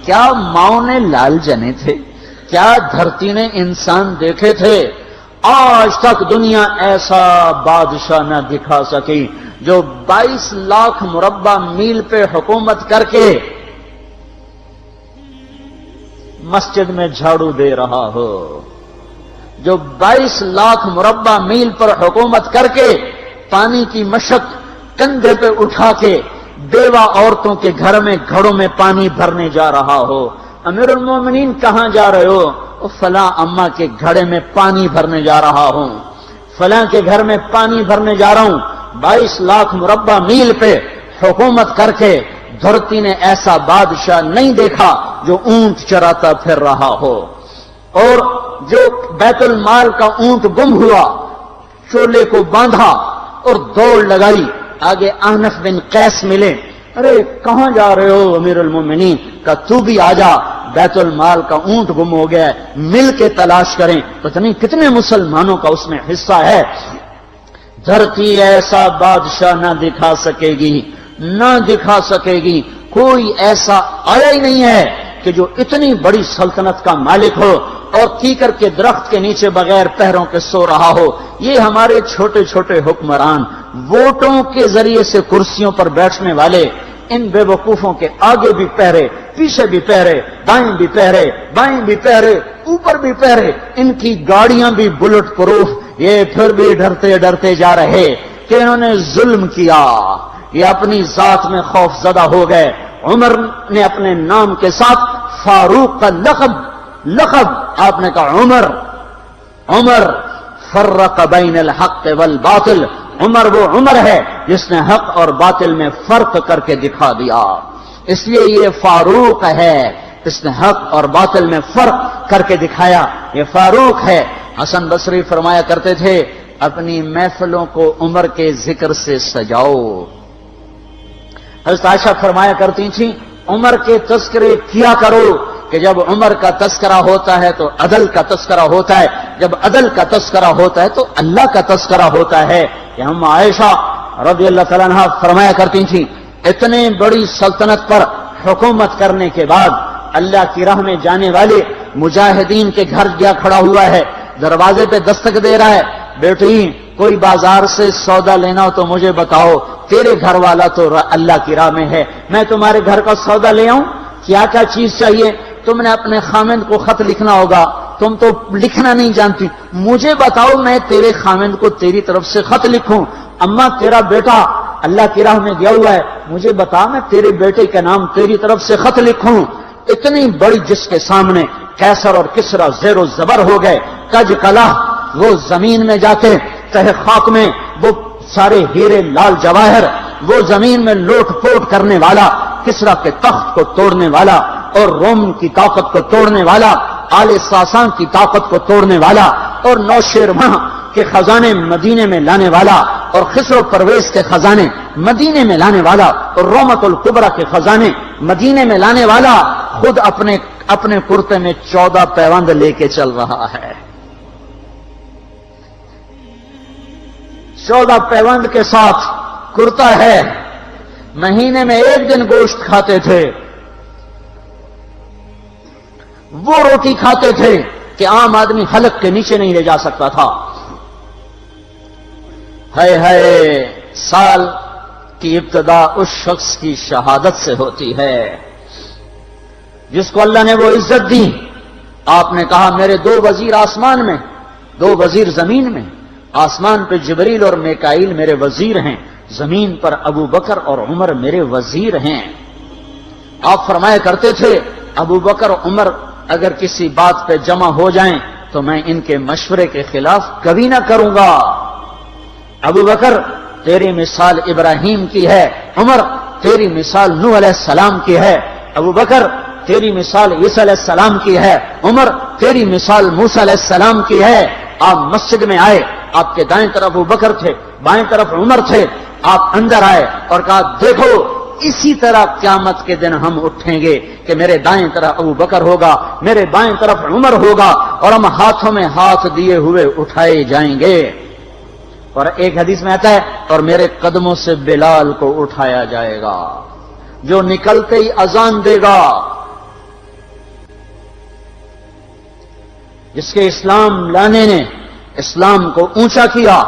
کیا ماؤں نے لال جنے تھے؟ کیا دھرتی نے انسان دیکھے تھے؟ آج تک دنیا ایسا بادشاہ نہ دکھا سکی جو 22 لاکھ مربع میل پہ حکومت کر کے مسجد میں جھاڑو دے رہا ہو، جو 22 لاکھ مربع میل پر حکومت کر کے پانی کی مشق کندھے پہ اٹھا کے بیوہ عورتوں کے گھر میں گھڑوں میں پانی بھرنے جا رہا ہو۔ امیر المومنین کہاں جا رہے ہو؟ فلاں اماں کے گھڑے میں پانی بھرنے جا رہا ہوں، فلاں کے گھر میں پانی بھرنے جا رہا ہوں۔ 22 لاکھ مربع میل پہ حکومت کر کے دھرتی نے ایسا بادشاہ نہیں دیکھا جو اونٹ چراتا پھر رہا ہو۔ اور جو بیت المال کا اونٹ گم ہوا، چولے کو باندھا اور دوڑ لگائی، آگے احنف بن قیس ملے، ارے کہاں جا رہے ہو امیر المومنین؟ کہ تو بھی آجا، بیت المال کا اونٹ گم ہو گیا ہے، مل کے تلاش کریں۔ پتہ نہیں کتنے مسلمانوں کا اس میں حصہ ہے۔ دھرتی ایسا بادشاہ نہ دکھا سکے گی، نہ دکھا سکے گی، کوئی ایسا آیا ہی نہیں ہے کہ جو اتنی بڑی سلطنت کا مالک ہو اور کیکر کے درخت کے نیچے بغیر پہروں کے سو رہا ہو۔ یہ ہمارے چھوٹے چھوٹے حکمران، ووٹوں کے ذریعے سے کرسیوں پر بیٹھنے والے، ان بے وقوفوں کے آگے بھی پہرے، پیچھے بھی پہرے، دائیں بھی پہرے، بائیں بھی پہرے، اوپر بھی پہرے، ان کی گاڑیاں بھی بلٹ پروف، یہ پھر بھی ڈرتے ڈرتے جا رہے کہ انہوں نے ظلم کیا، یہ اپنی ذات میں خوف زدہ ہو گئے۔ عمر نے اپنے نام کے ساتھ فاروق کا لقب آپ نے کہا عمر فرق بین الحق والباطل، عمر وہ عمر ہے جس نے حق اور باطل میں فرق کر کے دکھا دیا، اس لیے یہ فاروق ہے، اس نے حق اور باطل میں فرق کر کے دکھایا، یہ فاروق ہے۔ حسن بصری فرمایا کرتے تھے اپنی محفلوں کو عمر کے ذکر سے سجاؤ۔ حضرت عائشہ فرمایا کرتی تھیں عمر کے تذکرے کیا کرو کہ جب عمر کا تذکرہ ہوتا ہے تو عدل کا تذکرہ ہوتا ہے، جب عدل کا تذکرہ ہوتا ہے تو اللہ کا تذکرہ ہوتا ہے۔ کہ ہم عائشہ رضی اللہ تعالیٰ عنہ فرمایا کرتی تھیں اتنے بڑی سلطنت پر حکومت کرنے کے بعد اللہ کی راہ میں جانے والے مجاہدین کے گھر گیا کھڑا ہوا ہے، دروازے پہ دستک دے رہا ہے، بیٹی کوئی بازار سے سودا لینا ہو تو مجھے بتاؤ، تیرے گھر والا تو اللہ کی راہ میں ہے، میں تمہارے گھر کا سودا لے آؤں، کیا کیا چیز چاہیے؟ تم نے اپنے خامند کو خط لکھنا ہوگا، تم تو لکھنا نہیں جانتی، مجھے بتاؤ میں تیرے خامند کو تیری طرف سے خط لکھوں۔ اما تیرا بیٹا اللہ کی راہ میں گیا ہوا ہے، مجھے بتا میں تیرے بیٹے کے نام تیری طرف سے خط لکھوں۔ اتنی بڑی جس کے سامنے قیصر اور کسرا زیر و زبر ہو گئے، کج کلا، وہ زمین میں جاتے تہ خاک میں وہ سارے ہیرے لال جواہر، وہ زمین میں لوٹ پوٹ کرنے والا، کسرا کے تخت کو توڑنے والا اور روم کی طاقت کو توڑنے والا، آل ساسان کی طاقت کو توڑنے والا اور نوشیروان کے خزانے مدینے میں لانے والا اور خسرو پرویز کے خزانے مدینے میں لانے والا اور رومت الکبرا کے خزانے مدینے میں لانے والا خود اپنے کرتے میں 14 پیوند لے کے چل رہا ہے۔ 14 پیوند کے ساتھ کرتا ہے، مہینے میں 1 دن گوشت کھاتے تھے، وہ روٹی کھاتے تھے کہ عام آدمی حلق کے نیچے نہیں لے جا سکتا تھا۔ سال کی ابتدا اس شخص کی شہادت سے ہوتی ہے جس کو اللہ نے وہ عزت دی۔ آپ نے کہا میرے 2 وزیر آسمان میں، 2 وزیر زمین میں، آسمان پہ جبریل اور میکائیل میرے وزیر ہیں، زمین پر ابو بکر اور عمر میرے وزیر ہیں۔ آپ فرمایا کرتے تھے ابو بکر اور عمر اگر کسی بات پہ جمع ہو جائیں تو میں ان کے مشورے کے خلاف کبھی نہ کروں گا۔ ابو بکر تیری مثال ابراہیم کی ہے، عمر تیری مثال نوح علیہ السلام کی ہے، ابو بکر تیری مثال عیسیٰ علیہ السلام کی ہے، عمر تیری مثال موسیٰ علیہ السلام کی ہے۔ آپ مسجد میں آئے، آپ کے دائیں طرف ابو بکر تھے، بائیں طرف عمر تھے، آپ اندر آئے اور کہا دیکھو اسی طرح قیامت کے دن ہم اٹھیں گے کہ میرے دائیں طرف ابو بکر ہوگا، میرے بائیں طرف عمر ہوگا اور ہم ہاتھوں میں ہاتھ دیے ہوئے اٹھائے جائیں گے۔ اور ایک حدیث میں آتا ہے اور میرے قدموں سے بلال کو اٹھایا جائے گا جو نکلتے ہی اذان دے گا، جس کے اسلام لانے نے اسلام کو اونچا کیا